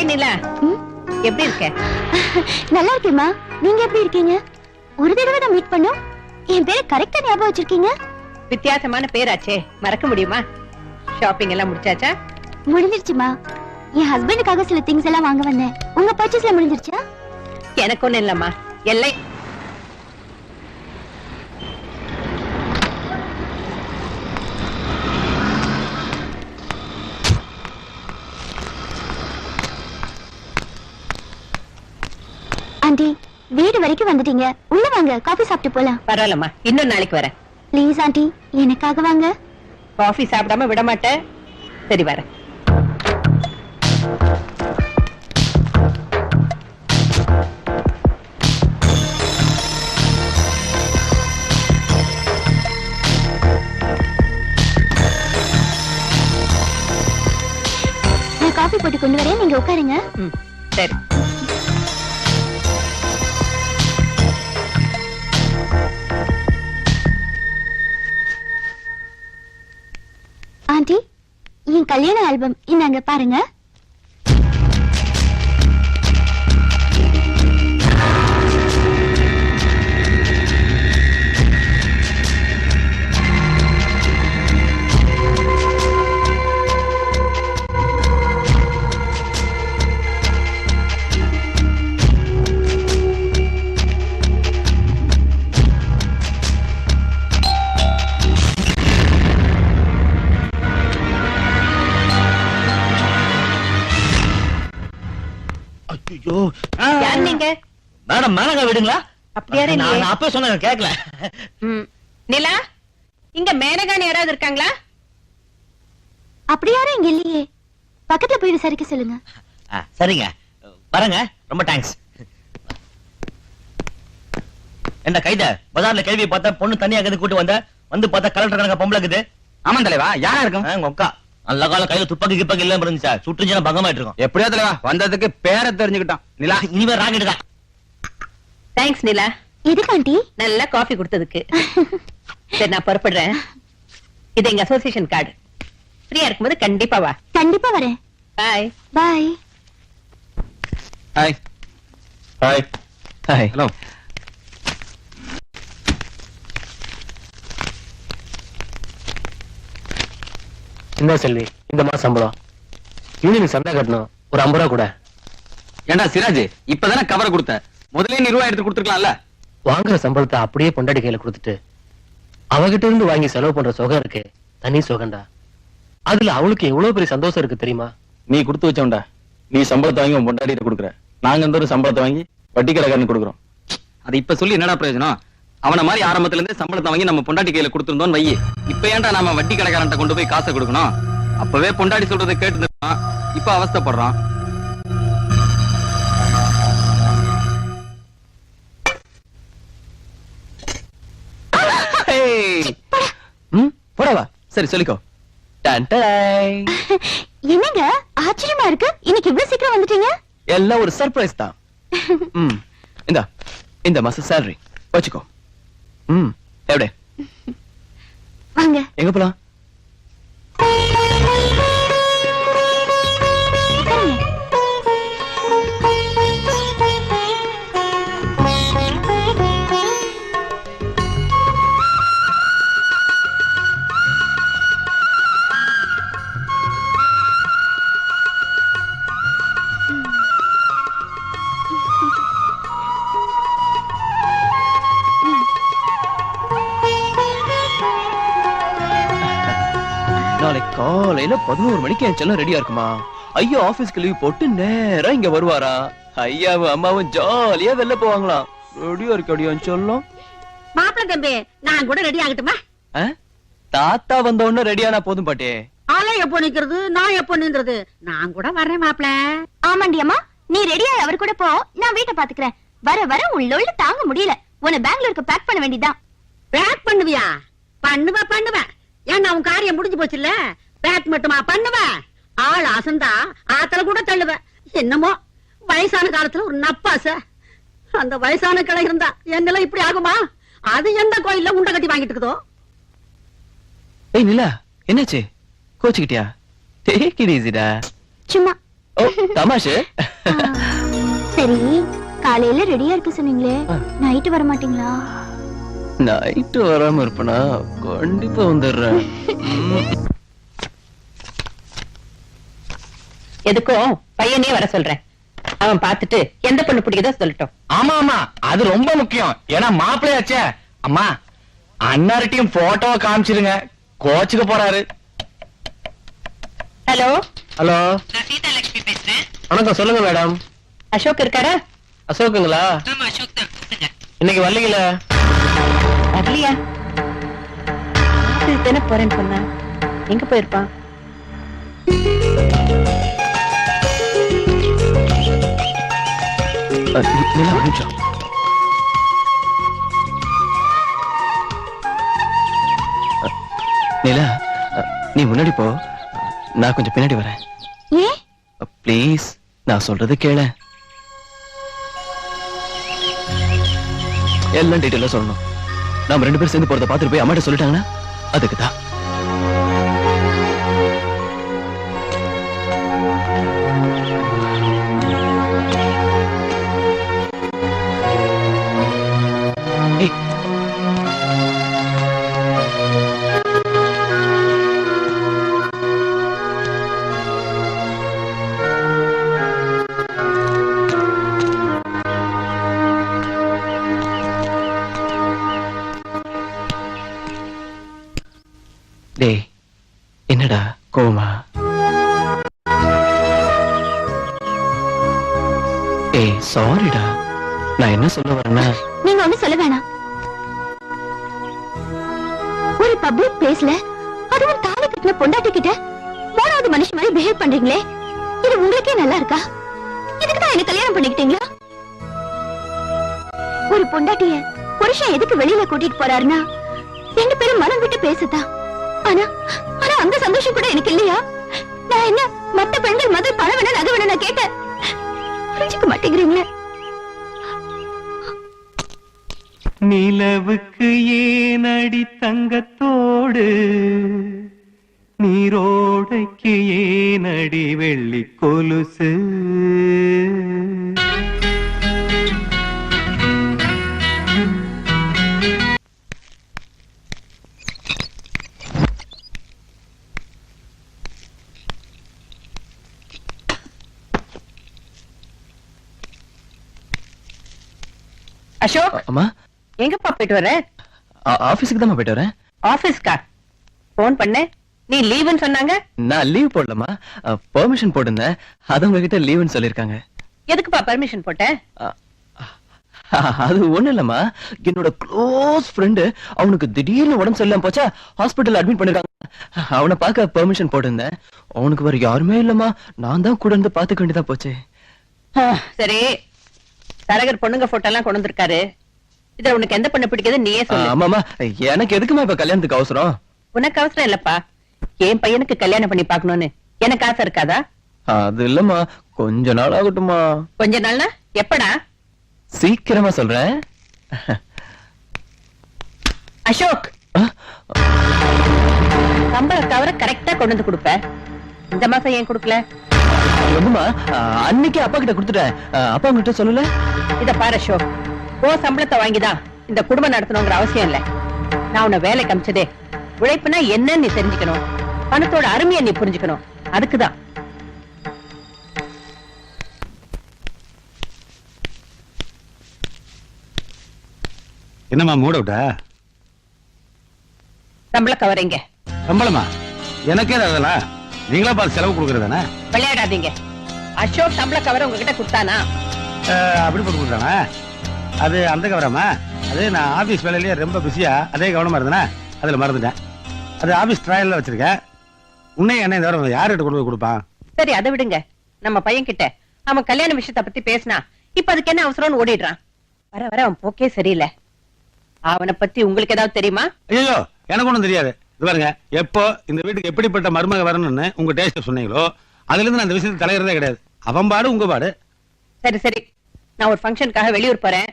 நிலா, எப்படி இருக்க? நல்லா இருக்கேம்மா. நீங்க எப்படி இருக்கீங்க? ஒரு தடவை தான் மீட் பண்ணோம். என் பேரை கரெக்டா ஞாபகம் வச்சிருக்கீங்க. வித்தியாசமான பேராச்சே, மறக்க முடியுமா? ஷாப்பிங் எல்லாம் முடிச்சாச்சா? முடிஞ்சிருச்சுமா. என் ஹஸ்பண்டுக்காக சில திங்ஸ் எல்லாம் வாங்க வந்தேன். உங்க பர்ச்சேஸ்ல முடிஞ்சிருச்சா? எனக்கு ஒண்ணு இல்லம்மா, எல்லாம் ஆண்டி, வீடு வரைக்கும் வந்துட்டீங்க. உள்ள வாங்க, காபி சாப்பிட்டு போலாம். பரவாயில்லம்மா, இன்னும் நாளைக்கு வரேன். ப்ளீஸ் ஆண்டி, எனக்காக வாங்க. காஃபி சாப்பிடாம விட மாட்டேன். சரி வரேன். நான் காபி போட்டு கொண்டு வரேன், நீங்க உட்காருங்க. சரி. ஆண்டி, என் கல்யாண ஆல்பம் இந்தாங்க பாருங்க. யார் நீங்க? மேடம், மேனகா வீடுங்களா? அப்படியே நான் அப்பவே சொன்னேன், கேட்கல. நிலா, இங்க மேனகான்னு யாராவது இருக்காங்களா? அப்படி யாரும் இங்க இல்லையே. பக்கத்துல போய் விசாரிக்க சொல்லுங்க. சரிங்க, பாருங்க. ரொம்ப தேங்க்ஸ். என்ன கைத பஜார்ல கேள்வி பார்த்தா பொண்ணு தனியா கதை கூட்டு வந்து பார்த்தா கலெக்டர் கணக்கா பொம்பளை இருக்குது. ஆமா தலைவா, யாரா இருக்கும்? உங்க அக்கா நல்ல கால கையில துப்பாக்கி கிப்பாக்கி எல்லாம் இருந்துச்சா, சுற்றுச்சுன்னா பங்கமாயிட்டு இருக்கும். எப்படியோ தலைவா, வந்ததுக்கு பேரை தெரிஞ்சுக்கிட்டோம். நிலா, இனிமே ராக்கெட் தான். தேங்க்ஸ் நிலா, எதுக்கு ஆண்டி? நல்லா காஃபி கொடுத்ததுக்கு. சரி, நான் புறப்படுறேன். இது எங்க அசோசியேஷன் கார்டு. ஃப்ரீயா இருக்கும்போது கண்டிப்பா வா. கண்டிப்பா வரேன். பாய். பாய். ஹாய். ஹாய். ஹாய். ஹலோ. என்ன செல்வி, இந்த மாசம் சம்பளம் யூனியனுக்கு சந்தா கட்டணும். ஒரு 50 ரூபா கூட. ஏண்டா சிராஜ், இப்பதானே கவரை கொடுத்த, முதலே நீ ரூபாய் எடுத்து கொடுத்துருக்கலாம்ல. வாங்குற சம்பளத்தை அப்படியே பொண்டாடி கையில கொடுத்துட்டு அவகிட்ட இருந்து வாங்கி செலவு பண்ற சுகம் இருக்கு, தனி சுகண்டா. அதுல அவளுக்கு எவ்வளவு பெரிய சந்தோஷம் இருக்கு தெரியுமா? நீ கொடுத்து வச்சோண்டா. நீ சம்பளத்தை வாங்கி உன் பொண்டாட்டிட்ட கொடுக்குற, நாங்க இந்த ஒரு சம்பளத்தை வாங்கி வட்டி கடைக்காரன் கொடுக்குறோம். அது இப்ப சொல்லி என்னடா பிரயோஜனம்? அவன மாதிரி ஆரம்பத்துல இருந்து சம்பளத்தை வாங்கி நம்ம பொண்டாட்டி கையில கொடுத்துருந்தோம் வையி. இப்ப ஏன்டா நாம வட்டி கடைக்காரன்ட்ட கொண்டு போய் காசை கொடுக்கணும்? அப்பவே பொண்டாட்டி சொல்றதை கேட்டு இப்ப அவஸ்தைப்படுறான். போடவா? சரி சொல்லிக்கோ. என்னங்க ஆச்சரியமா இருக்கு, இன்னைக்கு இவ்வளவு சீக்கிரம் வந்துட்டீங்க. எல்லாம் ஒரு சர்ப்ரைஸ் தான். இந்த மாசம் சேலரி வச்சுக்கோ. எப்படி வாங்க. எங்க போலாம்? நாளைக்கு காலையில 11 மணிக்கு என் செல்லம் ரெடியா இருக்குமா? ஐயா ஆபீஸ்க்கு லீவ் போட்டு நேரா இங்க வருவாரா? ஐயாவும் அம்மாவும் ஜாலியா வெளில போவாங்களாம். ரெடியா இருக்க சொல்லும். மாப்பிள தம்பி, நான் கூட ரெடி ஆகட்டுமா? தாத்தா வந்த உடனே ரெடியானா போதும் பாட்டே. ஆளா எப்போ நிக்கிறது, நான் எப்போ நின்றது? நான் கூட வர்றேன் மாப்பிள. ஆமாண்டி அம்மா, நீ ரெடியா அவர் கூட போ, நான் வீட்டை பாத்துக்கிறேன். வர வர உள்ள தாங்க முடியல. உன்னை பெங்களூருக்கு பேக் பண்ண வேண்டியதான். பேக் பண்ணுவியா? பண்ணுவேன். ஏன்னா உன் காரியம் முடிஞ்சு போச்சுல்ல. பேக் மட்டுமா பண்ணுவேன்? ஆள் அசந்தா ஆத்துல கூட தள்ளுவேன். என்னமோ வயசான காலத்துல ஒரு நப்பாச. அந்த வயசான கிளை இருந்தா என்னெல்லாம் இப்படி ஆகுமா? அது எந்த கோயில்ல உண்டை கட்டி வாங்கிட்டு இருக்குதோ? ஏய் நிலா, என்னாச்சு? கோச்சுக்கிட்டியா? டேக் இட் ஈஸிடா. சும்மா. தமாஷு. சரி, காலையில ரெடியா இருக்க சொன்னீங்களே, நைட்டு வர மாட்டீங்களா? நைட்டு வராம இருப்பனா? கண்டிப்பா வந்துடுறேன். எதுக்கும் பையனே வர சொல்றேன். அவன் பார்த்துட்டு எந்த பொண்ணு பிடிக்குதோ சொல்லட்டும். ஆமா ஆமா, அது ரொம்ப முக்கியம். ஏன்னா மாப்பிள்ளையாச்சே. அம்மா, அண்ணார்ட்டையும் போட்டோ காமிச்சிருங்க, கோச்சுக்க போறாரு. ஹலோ ஹலோ, நான் சீதாலட்சுமி பேசுறேன். வணக்கம். சொல்லுங்க மேடம். அசோக் இருக்காரா? அசோக்குங்களா? ஆமா, அசோக் தான். இன்னைக்கு வரலீங்களா? வரலையா? தானே போறேன்னு சொன்னா, எங்க போயிருப்பான்? நிலா, ஒரு நிமிஷம். நிலா, நீ முன்னாடி போ, நான் கொஞ்சம் பின்னாடி வரேன். ஏன்? ப்ளீஸ், நான் சொல்றது கேள. எல்லாம் டீட்டெயிலா சொல்லணும். நாம 2 பேரும் சேர்ந்து போறத பாத்துட்டு போய் அம்மாட்ட சொல்லிட்டாங்கன்னா அதுக்கு தான். டேய், என்னடா கோவமா? ஏய், சாரிடா. நான் என்ன சொல்ல வரேன்னா, நீங்க ஒண்ணு சொல்ல வேணாம். ஒரு பப்ளிக் பிளேஸ்ல, அதுவும் தாலி கட்டின பொண்டாட்டி கிட்ட 3வது மனுஷன் மாதிரி பிஹேவ் பண்றீங்களே, இது உங்களுக்கே நல்லா இருக்கா? இதுக்கு தான் என்ன கல்யாணம் பண்ணிக்கிட்டீங்களா? ஒரு பொண்டாட்டிய புருஷன் எதுக்கு வெளியில கூட்டிட்டு போறாருன்னா 2 பேரும் மனம் விட்டு பேசுதான். ஆனா ஆனா அந்த சந்தோஷம் கூட எனக்கு இல்லையா? நான் என்ன மத்த பெண்கள் மாதிரி பணம் வேணா நகை வேணா நான் கேட்டேன். புரிஞ்சுக்க மாட்டேங்கிறீங்களே. நிலவுக்கு ஏனடி தங்கத்தோடு, நீரோடைக்கு ஏனடி வெள்ளி கொலுசு? அசோக், அம்மா, எங்கப்பா போயிட்டு வர? ஆபீஸ்க்கு தான் போயிட்டு வரேன். ஆபீஸ்க்கா? போன் பண்ண, நீ லீவுன்னு சொன்னாங்க. நான் லீவ் போடலமா, பெர்மிஷன் போட்டிருந்தேன். அது உங்ககிட்ட லீவுன்னு சொல்லிருக்காங்க. எதுக்குப்பா பர்மிஷன் போட்ட? அது ஒண்ணு இல்லம்மா, என்னோட க்ளோஸ் ஃப்ரெண்டு, அவனுக்கு திடீர்னு உடம்பு சரியில்லாம போச்சா, ஹாஸ்பிட்டல் அட்மிட் பண்ணிருக்காங்க. அவனை பார்க்க பெர்மிஷன் போட்டிருந்தேன். அவனுக்கு வேற யாருமே இல்லம்மா, நான் தான் கூட இருந்து பாத்துக்க வேண்டியதா போச்சு. சரி, தரகர் பொண்ணுங்க போட்டோ எல்லாம் கொண்டு வந்திருக்காரு. இதுல உனக்கு எந்த பொண்ணு பிடிக்குது நீயே சொல்லு. ஆமாமா, எனக்கு எதுக்குமா இப்ப கல்யாணத்துக்கு அவசரம்? உனக்கு அவசரம் இல்லப்பா, என் பையனுக்கு கல்யாணம் பண்ணி பாக்கணும்னு எனக்கு ஆசை இருக்காதா? அது இல்லம்மா, கொஞ்ச நாள் ஆகட்டுமா. கொஞ்ச நாள்னா எப்படா? சீக்கிரமா சொல்றேன். அசோக், சம்பள கவரை கரெக்டா கொண்டு வந்து கொடுப்ப, இந்த மாசம் ஏன் கொடுக்கல? வந்துமா, அன்னைக்கு அப்பா கிட்ட கொடுத்துட்டேன். அப்பா கிட்ட சொல்லல. இத பாரு அசோக், ஓ சம்பளத்தை வாங்கிதான் இந்த குடும்பம் நடத்தணுங்கிற அவசியம் இல்ல. நான் உன்னை வேலைக்கு அமிச்சதே உழைப்புனா என்னன்னு நீ தெரிஞ்சுக்கணும், பணத்தோட அருமையை நீ புரிஞ்சுக்கணும். அதுக்குதான். என்னம்மா மூட விட்டா? சம்பள கவரைங்க. சம்பளமா? எனக்கே அதெல்லாம் நீங்களா பார்த்து செலவு கொடுக்கறதானே? விளையாடாதீங்க. அசோக் சம்பள கவரை உங்ககிட்ட கொடுத்தானா? அப்படி போட்டு கொடுத்தானா? அது அந்த கவரமா? அது நான் ஆபீஸ் வேலையிலேயே ரொம்ப பிஸியா அதே கவனமா இருந்தேனா, அதுல மறந்துட்டேன். அது ஆபீஸ் ட்ராயல்ல வச்சிருக்கேன். உன்னை என்ன இந்த தடவை யார்கிட்ட கொண்டு போய் கொடுப்பான்? சரி, அதை விடுங்க. நம்ம பையன் கிட்ட அவன் கல்யாண விஷயத்தை பத்தி பேசினா இப்ப அதுக்கு என்ன அவசரம்னு ஓடிடுறான். வர வர அவன் போக்கே சரியில்லை. அவனை பத்தி உங்களுக்கு ஏதாவது தெரியுமா? ஐயோ, எனக்கு ஒண்ணும் தெரியாது. இது பாருங்க, எப்போ இந்த வீட்டுக்கு எப்படிப்பட்ட மருமக வரணும்னு உங்க டேஸ்ட் சொன்னீங்களோ அதுல இருந்து நான் அந்த விஷயத்தை தலையிறதே கிடையாது. அவன் பாடு உங்க பாடு. சரி சரி, நான் ஒரு ஃபங்க்ஷனுக்காக வெளியூர் போறேன்.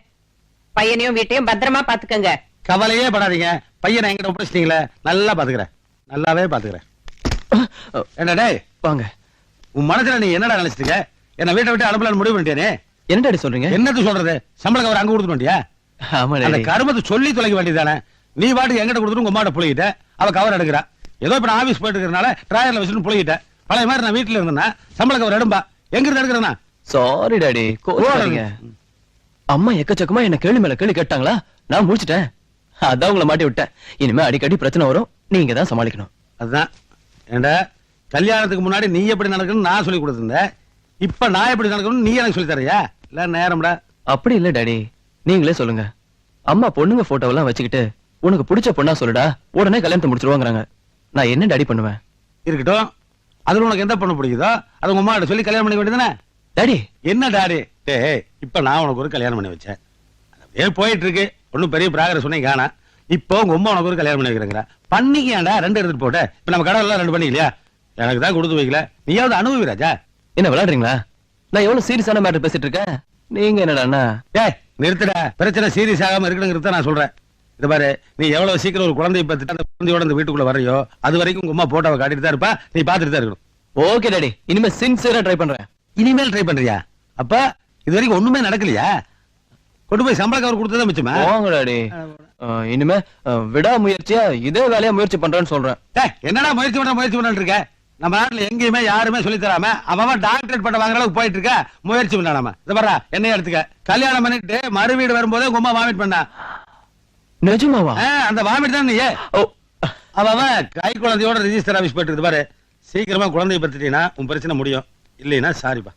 பையனையும் வீட்டையும் பத்திரமா பாத்துக்கங்க. கவலையே படாதீங்க. பையனை என்கிட்ட ஒப்படைச்சிட்டீங்களே, நல்லா பாத்துக்கிறேன். நல்லாவே பாத்துக்கிறேன். என்ன டேய், வாங்க. உன் மனசுல நீ என்னடா நினைச்சிருக்க? என்ன வீட்டை விட்டு அனுப்பலான்னு முடிவு பண்ணிட்டேனே. என்ன டாடி சொல்றீங்க? என்னது சொல்றது? சம்பளம் அவர் அங்க கொடுத்துட்டு வண்டியா? ஆமா அந்த டாடி. கருமத்தை சொல்லி தொலைக்க வேண்டியதானே. நீ பாட்டுக்கு எங்கிட்ட கொடுத்துட்டு உங்க அம்மாட்ட புளிக்கிட்ட, அவ கவர் எடுக்கிறா. ஏதோ இப்ப நான் ஆபீஸ் போயிட்டு இருக்கிறனால டிராயர்ல வச்சுட்டு புளிக்கிட்ட. பழைய மாதிரி நான் வீட்டுல இருந்தேன்னா சம்பளம் கவர் எடும்பா. எங்க இருந்து எடுக்கிறேன்னா? சாரி டாடி, கோவப்படாதீங்க. அம்மா எக்கச்சக்கமா என்ன கேள்வி மேல கேள்வி கேட்டாங்களா, நான் முடிச்சிட்டேன். அதான் உங்களை மாட்டி விட்டேன். இனிமே அடிக்கடி பிரச்சனை வரும், நீங்க தான் சமாளிக்கணும். அதுதான். ஏண்டா கல்யாணத்துக்கு முன்னாடி நீ எப்படி நடக்கணும்னு நான் சொல்லி கொடுத்திருந்தேன். இப்ப நான் எப்படி நடக்கணும்னு நீ எனக்கு சொல்லி தரையா? இல்ல நேரம்டா. அப்படி இல்ல டாடி, நீங்களே சொல்லுங்க. அம்மா பொண்ணுங்க போட்டோவெல்லாம் வச்சுக்கிட்டு உனக்கு பிடிச்ச பொண்ணா சொல்லுடா, உடனே கல்யாணத்தை முடிச்சிருவாங்கறாங்க. நான் என்ன டாடி பண்ணுவேன்? இருக்கட்டும், அதுல உனக்கு எந்த பொண்ணு பிடிக்குதோ அது உங்க அம்மா கிட்ட சொல்லி கல்யாணம் பண்ணி வேண்டியதானே. டாடி. என்ன டாடி? டேய், இப்ப நான் உனக்கு ஒரு கல்யாணம் பண்ணி வச்சேன். ஏன் போயிட்டு இருக்கு, ஒன்னும் பெரிய பிராகரஸ் சொன்னீங்க காணா. இப்போ உங்க அம்மா உனக்கு ஒரு கல்யாணம் பண்ணி வைக்கிறேங்கிற. பண்ணிக்கேண்டா, 2 எடுத்துட்டு போட்ட. இப்ப நம்ம கடவுள் 2 பண்ணிக்கலையா? எனக்கு தான் கொடுத்து வைக்கல, நீயாவது அனுபவி ராஜா. என்ன விளையாடுறீங்களா? நான் எவ்வளவு சீரியஸான மேட்டர் பேசிட்டு இருக்கேன், நீங்க என்னடா? ஏய் நிறுத்துடா, பிரச்சனை சீரியஸ் ஆகாம இருக்கணுங்கிறத நான் சொல்றேன். இது பாரு, நீ எவ்வளவு சீக்கிரம் ஒரு குழந்தையை பத்திட்டு அந்த குழந்தையோட இந்த வீட்டுக்குள்ள வரையோ அது வரைக்கும் உங்க அம்மா போட்டோவை காட்டிட்டு தான் இருப்பா, நீ பாத்துட்டு தான் இருக்கணும். ஓகே டாடி, இனிமே சின்சியரா ட்ரை பண்றேன். இனிமேல் ட்ரை பண்றியா? அப்ப இது வரைக்கும் ஒண்ணுமே நடக்கலையா? கொண்டு போய் சம்பள கவர் கொடுத்ததா மிச்சமா? போங்க டாடி. இனிமே விடா முயற்சியா இதே வேலையா முயற்சி பண்றேன்னு சொல்றேன். என்னடா முயற்சி பண்ண இருக்க? நம்ம நாட்டுல எங்கேயுமே யாருமே சொல்லி தராம அவன் டாக்டரேட் பண்ண வாங்குற அளவுக்கு போயிட்டு இருக்க. முயற்சி பண்ணாம இது பாரா, என்னைய எடுத்துக்க. கல்யாணம் பண்ணிட்டு மறு வீடு வரும்போதே உங்க அம்மா வாமிட் பண்ணா. நிஜமாவா? அந்த வாமிட் தான் நீ. அவன் கை குழந்தையோட ரிஜிஸ்டர் ஆபீஸ் போயிட்டு இருக்கு பாரு. சீக்கிரமா குழந்தைய பத்திட்டீங்கன்னா உன் பிரச்சனை முடியும். இல்லைன்னா சாரிப்பா.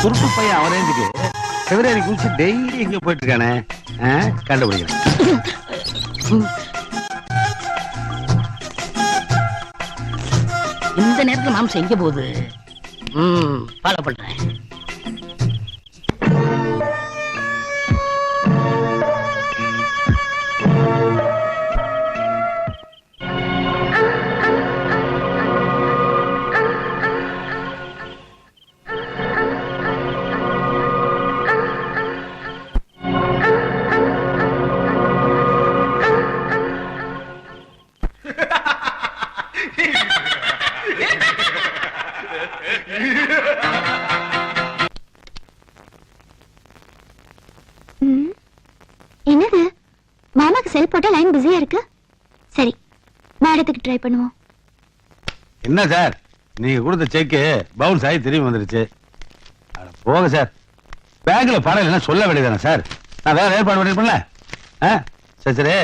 துருட்டு பையன் அவரேந்துக்கு பிப்ரவரி குளிச்சு டெய்லி எங்க போயிட்டு இருக்கானே, கண்டுபிடிக்கிறேன். இந்த நேரத்துல மாம்சம் எங்க போகுது? ஃபாலோ பண்றேன். என்னது, மாமாக்கு செல் போட்டா லைன் பிஸியா இருக்கு. சரி, மேடத்துக்கு ட்ரை பண்ணுவோம். என்ன சார், நீங்க கொடுத்த செக் பவுன்ஸ் ஆகி திரும்பி வந்துருச்சு. போக சார், பேங்க்ல பணம் இல்லைன்னா சொல்ல வேண்டியதானே சார். நான் வேற ஏற்பாடு பண்ணிருப்பேன்ல. சரி சரி,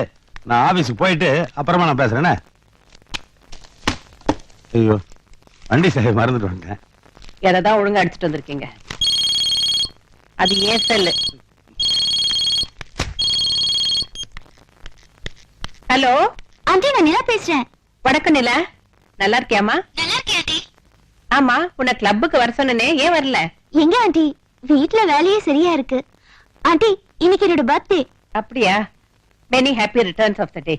நான் ஆபீஸுக்கு போயிட்டு அப்புறமா நான் பேசுறேன். ஐயோ, வண்டி சார் மறந்துட்டு வந்துட்டேன். எதான் ஒழுங்கா அடிச்சுட்டு வந்திருக்கீங்க. அது ஏன் செல்லு. ஹலோ ஆண்டி, நான் நிலா பேசுறேன். வணக்கம் நிலா, நல்லா இருக்கியாமா? நல்லா இருக்கேன் ஆண்டி. ஆமா, உன்னை கிளப்புக்கு வர சொன்னனே, ஏன் வரல? எங்க ஆண்டி, வீட்ல வேலையே சரியா இருக்கு. ஆண்டி, இன்னைக்கு என்னோட பர்த்டே. அப்படியா? Many happy returns of the day.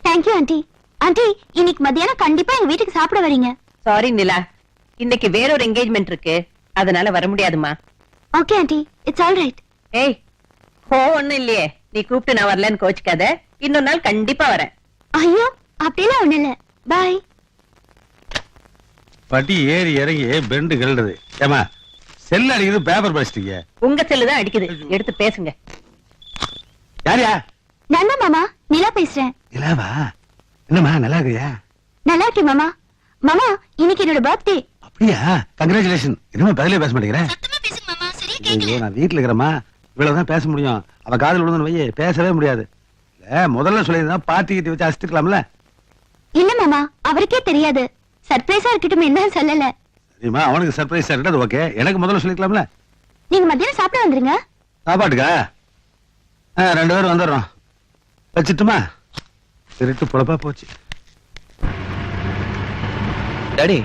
Thank you aunty. Aunty, இன்னைக்கு மத்தியானம் கண்டிப்பா எங்க வீட்டுக்கு சாப்பிட வரீங்க. சாரி நிலா, இன்னைக்கு வேறொரு என்கேஜ்மெண்ட் இருக்கு, அதனால வர முடியாதுமா. Okay aunty, it's all right. ஏய், ஒண்ணும் இல்லையே, நீ கூப்பிட்டு நான் வரலன்னு கோச்சுக்காத. இன்னொரு நாள் கண்டிப்பா வரேன். ஐயோ, அப்படிலாம் ஒண்ணு இல்ல. பாய். பட்டி ஏறி இறங்கி பெண்டு கழுறது. ஏமா, செல் அடிக்கிறது பேப்பர் படிச்சிட்டீங்க. உங்க செல்லு தான் அடிக்குது, எடுத்து பேசுங்க. யாரியா? நான் தான் மாமா, நிலா பேசுறேன். நிலாவா? என்னம்மா, நல்லா இருக்கியா? நல்லா இருக்கேன் மாமா. மாமா, இன்னைக்கு என்னோட பர்த்டே. அப்படியா? கங்க்ராச்சுலேஷன். என்னமா பதிலே பேச மாட்டேங்கிறேன்? சத்தமா பேசுங்க மாமா, சரியா ஐயோ, கேக்கல. நான் வீட்டுல இருக்கிறேம்மா, இவ்வளவுதான் பேச முடியும். அவ காதல் விழுந்து வையே, பேசவே முடியாது. முதல்ல சொல்லியிருந்தா பார்ட்டி கிட்ட வச்சு அசிட்டுக்கலாம்ல. இல்ல மாமா, அவருக்கே தெரியாது. சர்ப்ரைஸா இருக்கட்டும், என்ன சொல்லல. சரிம்மா, அவனுக்கு சர்ப்ரைஸா இருக்கட்டும், ஓகே. எனக்கு முதல்ல சொல்லிக்கலாம்ல. நீங்க மத்தியானம் சாப்பிட வந்துருங்க. சாப்பாட்டுக்கா? 2 பேரும் வந்துடுறோம். வச்சுட்டுமா? திருட்டு பொழப்பா போச்சு. டாடி,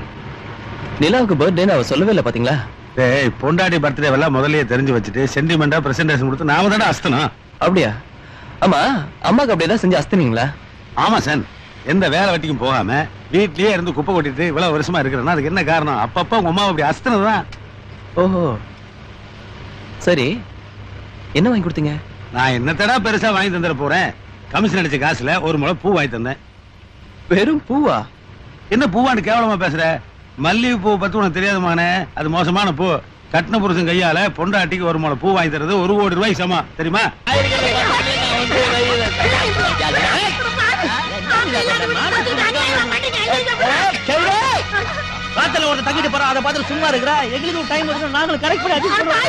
நிலாவுக்கு பர்த்டேன்னு அவ சொல்லவே இல்லை பாத்தீங்களா? டேய், பொண்டாட்டி பர்த்டே எல்லாம் முதல்லயே தெரிஞ்சு வச்சுட்டு சென்டிமெண்டா பிரசன்டேஷன் கொடுத்து நாம தானே அஸ்தனம். அப்படியா? ஆமா, அம்மாக்கு அப்படியேதான் செஞ்சு அஸ்தினீங்களா? ஆமா சார், எந்த வேலை வெட்டிக்கும் போகாம வீட்லயே இருந்து குப்பை கொட்டிட்டு இவ்வளவு வருஷமா இருக்கிறேன்னா அதுக்கு என்ன காரணம்? அப்பப்ப உங்க அம்மா அப்படி அஸ்தனதான். ஓஹோ, சரி. என்ன வாங்கி கொடுத்தீங்க? நான் என்னத்தடா பெருசா வாங்கி தந்துட போறேன். கமிஷன் அடிச்ச காசுல ஒரு முளை பூ வாங்கி தந்தேன். வெறும் பூவா? என்ன பூவான்னு கேவலமா பேசுற? மல்லிகை பூ பத்தி உனக்கு தெரியாதுமானே, அது மோசமான பூ. கட்டின புருஷன் கையால பொண்டாட்டிக்கு ஒரு முளை பூ வாங்கி தர்றது 1 கோடி ரூபாய் சமம், தெரியுமா? ராத்திரில ஒரு தங்கிட்டு போறோம், அதை பார்த்து சும்மா இருக்கிறா. எங்களுக்கு ஒரு டைம் இருக்கு, நாங்களும் கரெக்ட் பண்ணி அட்ஜஸ்ட் பண்ணுவோம்.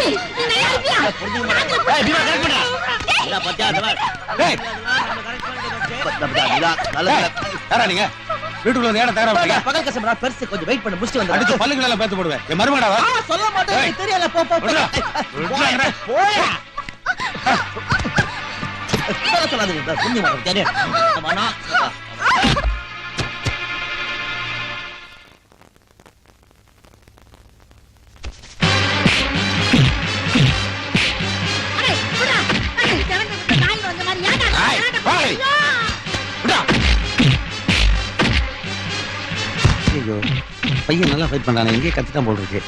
நீங்க வீட்டுக்குள்ள வந்து ஏட தகராறு பண்ணீங்க. பகல் கஸ்டமரா பெருசு, கொஞ்சம் வெயிட் பண்ணு, முடிச்சு வந்து அடிச்சு பல்லுக்கு எல்லாம் பேத்து போடுவேன். என் மருமகடா சொல்ல மாட்டேன், தெரியல. போ போ போயா சொல்லாதீங்க, புரிஞ்சு மாட்டேன் தெரியும். ஐயோ, பையன் நல்லா ஃபைட் பண்றானே, எங்கேயே கத்துட்டான் போல் இருக்கு.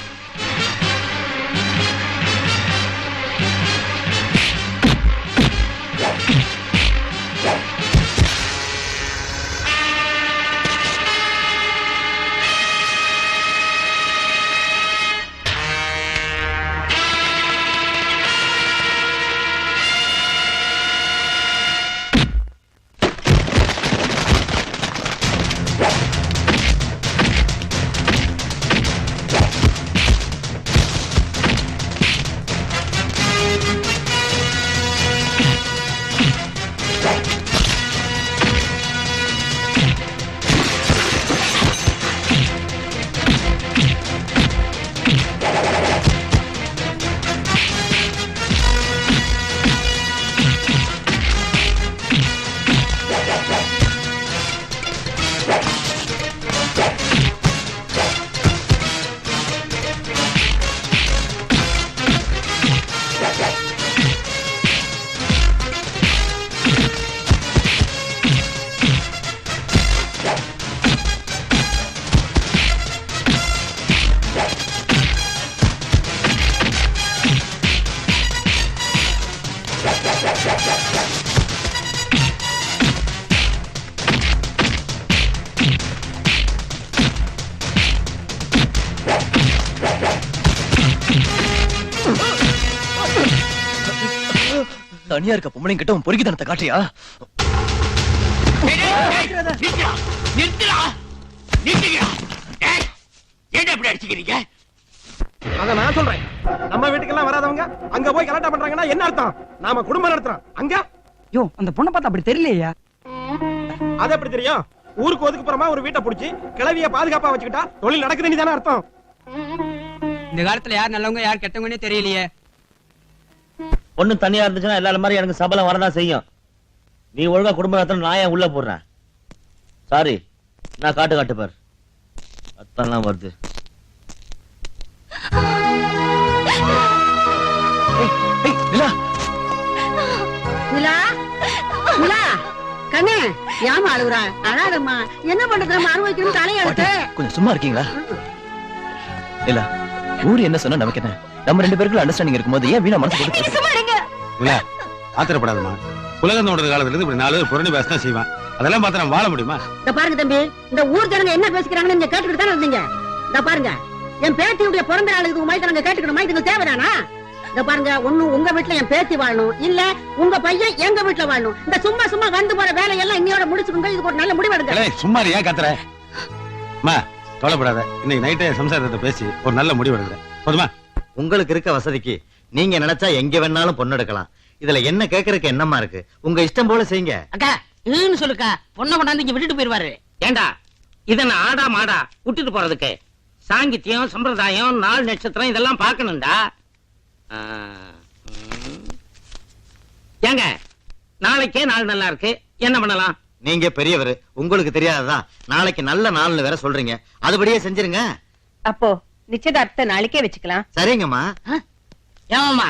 தனியா இருக்க பொம்பளைங்க கிட்ட உன் பொறுக்கித்தனத்தை காட்டியா? அத நான் சொல்றேன். நம்ம வீட்டுக்கெல்லாம் வராதவங்க அங்க போய் கலாட்டா பண்றாங்கன்னா என்ன அர்த்தம்? நாம குடும்பம் நடத்துறோம். அங்க யோ, அந்த பொண்ணை பார்த்தா அப்படி தெரியலையா? அது எப்படி தெரியும்? ஊருக்கு ஒதுக்குப்புறமா ஒரு வீட்டை புடிச்சு கிளவிய பாதுகாப்பா வச்சுக்கிட்டா தொழில் நடக்குதுன்னு தானே அர்த்தம். இந்த காலத்துல யார் நல்லவங்க யார் கெட்டவங்கன்னே தெரியலையே. பொண்ணு தனியா இருந்துச்சுன்னா எல்லாரும் மாதிரி எனக்கு சபலம் வரதான் செய்யும். நீ ஒழுங்கா குடும்ப நடத்தணும், நான் ஏன் உள்ள போடுறேன்? சாரி, நான் காட்டு பார், அத்தெல்லாம் வருது. கண்ணே, ஏமா அழுகுறா? அழாதம்மா, என்ன பண்றது? நம்ம அனுபவிக்கணும் தலையெழுத்து. கொஞ்சம் சும்மா இருக்கீங்களா? இல்ல, ஊரு என்ன சொன்னா நமக்கு என்ன? நம்ம 2 பேருக்குள்ள அண்டர்ஸ்டாண்டிங் இருக்கும்போது ஏன் வீணா மனசு போட்டு இல்ல, ஆத்திரப்படாதம்மா. உலகம் தோன்ற காலத்துல இருந்து இப்படி 4 பேர் புரணி பேசதான் செய்வான். அதெல்லாம் பார்த்து நம்ம வாழ முடியுமா? இந்த பாருங்க தம்பி, இந்த ஊர் ஜனங்க என்ன பேசிக்கிறாங்கன்னு நீங்க கேட்டுக்கிட்டு தானே இருந்தீங்க. இந்த பாருங்க, என் பேத்தியுடைய பிறந்த நாள் இதுக்கு மாதிரி நாங்க கேட்டுக்கணுமா? இதுக்கு தேவைதானா? இந்த பாருங்க, ஒண்ணு உங்க வீட்டுல என் பேத்தி வாழணும், இல்ல உங்க பையன் எங்க வீட்டுல வாழணும். இந்த சும்மா சும்மா வந்து போற வேலையெல்லாம் இன்னையோட முடிச்சுக்கோங்க. இதுக்கு ஒரு நல்ல முடிவு எடுங்க. சும்மா ஏன் கத்துற? அம்மா, கவலைப்படாத. இன்னைக்கு நைட்டே சம்சாரத்தை பேசி ஒரு நல்ல முடிவு எடுக்கிறேன். போதுமா? உங்களுக்கு இருக்க வசதிக்கு நீங்க நினைச்சா எங்க வேணாலும் பொண்ணு எடுக்கலாம். இதுல என்ன கேக்குறதுக்கு என்னமா இருக்கு? உங்க இஷ்டம் போல செய்யுங்க. அக்கா, இதுன்னு சொல்லுக்கா, பொண்ணை கொண்டாந்து இங்க விட்டுட்டு போயிருவாரு. ஏண்டா இத நான் ஆடா மாடா விட்டுட்டு போறதுக்கு? சாங்கித்யம், சம்பிரதாயம், நாள் நட்சத்திரம் இதெல்லாம் பாக்கணும்டா. ஏங்க, நாளைக்கே நாள் நல்லா இருக்கு, என்ன பண்ணலாம்? நீங்க பெரியவர், உங்களுக்கு தெரியாததான். நாளைக்கு நல்ல நாள்னு வேற சொல்றீங்க, அதுபடியே செஞ்சிருங்க. அப்போ நிச்சயதார்த்தத்தை நாளைக்கே வச்சுக்கலாம். சரிங்கம்மா. ஏமாமா,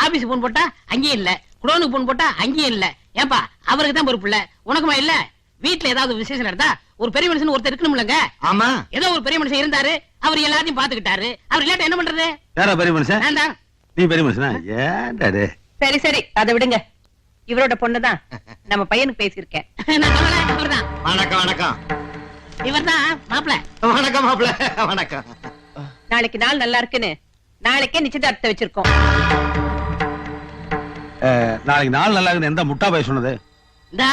ஆபீஸ் போன் போட்டா அங்கேயும் இல்ல, குடோனுக்கு போன் போட்டா அங்கேயும் இல்ல. ஏப்பா, அவருக்கு தான் பொறுப்பு இல்ல, உனக்குமா இல்ல? வீட்டுல ஏதாவது விசேஷம் நடந்தா ஒரு பெரிய மனுஷன் ஒருத்தர் இருக்கணும்லங்க. ஆமா, ஏதோ ஒரு பெரிய மனுஷன் இருந்தாரு, அவர் எல்லாத்தையும் பாத்துக்கிட்டாரு. அவர் இல்லாட்ட என்ன பண்றது? யாரா பெரிய மனுஷன்? நான் தான். நீ பெரிய மனுஷனா? ஏன்டா சரி சரி அதை விடுங்க. இவரோட பொண்ணுதான் நம்ம பையனுக்கு பேசியிருக்கேன். இவர்தான் வணக்கம் வணக்கம் இவர்தான் மாப்பிள்ள. வணக்கம் மாப்பிள்ள வணக்கம். நாளைக்கு நாள் நல்லா இருக்குன்னு நாளைக்கே நிச்சயதார்த்தத்தை வச்சிருக்கோம். நாளைக்கு நாள் நல்லா இருக்குன்னு எந்த முட்டா போய் சொன்னது? இந்தா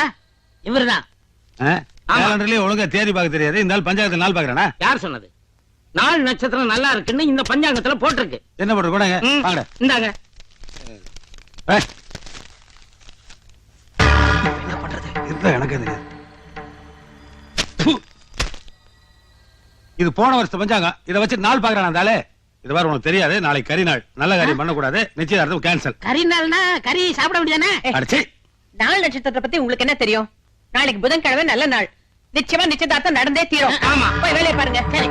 இவர்தான். கேலண்டர்லயே ஒழுங்கா தேதி பார்க்க தெரியாது, இந்த நாள் பஞ்சாயத்துல நாள் பாக்குறானா? யார் சொன்னது? நாள் நட்சத்திரம் நல்லா இருக்குன்னு இந்த பஞ்சாங்கத்துல போட்டிருக்கு. என்ன போட்டு கூட வாங்க. இந்தாங்க. என்ன பண்றது? இதுதான் எனக்கு தெரியாது. இது போன வருஷம் பஞ்சாங்கம். இதை வச்சு நாள் பாக்குறானா இருந்தாலே? இது வேற உனக்கு தெரியாது. நாளைக்கு கறி நாள், நல்ல காரியம் பண்ணக்கூடாது, நிச்சயதார்த்தம் கேன்சல். கறி நாள்னா கறி சாப்பிட வேண்டியதானே? நாள் நட்சத்திரத்தை பத்தி உங்களுக்கு என்ன தெரியும்? நாளைக்கு புதன்கிழமை நல்ல நாள், நிச்சயமா நிச்சயதார்த்தம் நடந்தே தீரும். ஆமா, போய் வேலையை பாருங்க. சரி.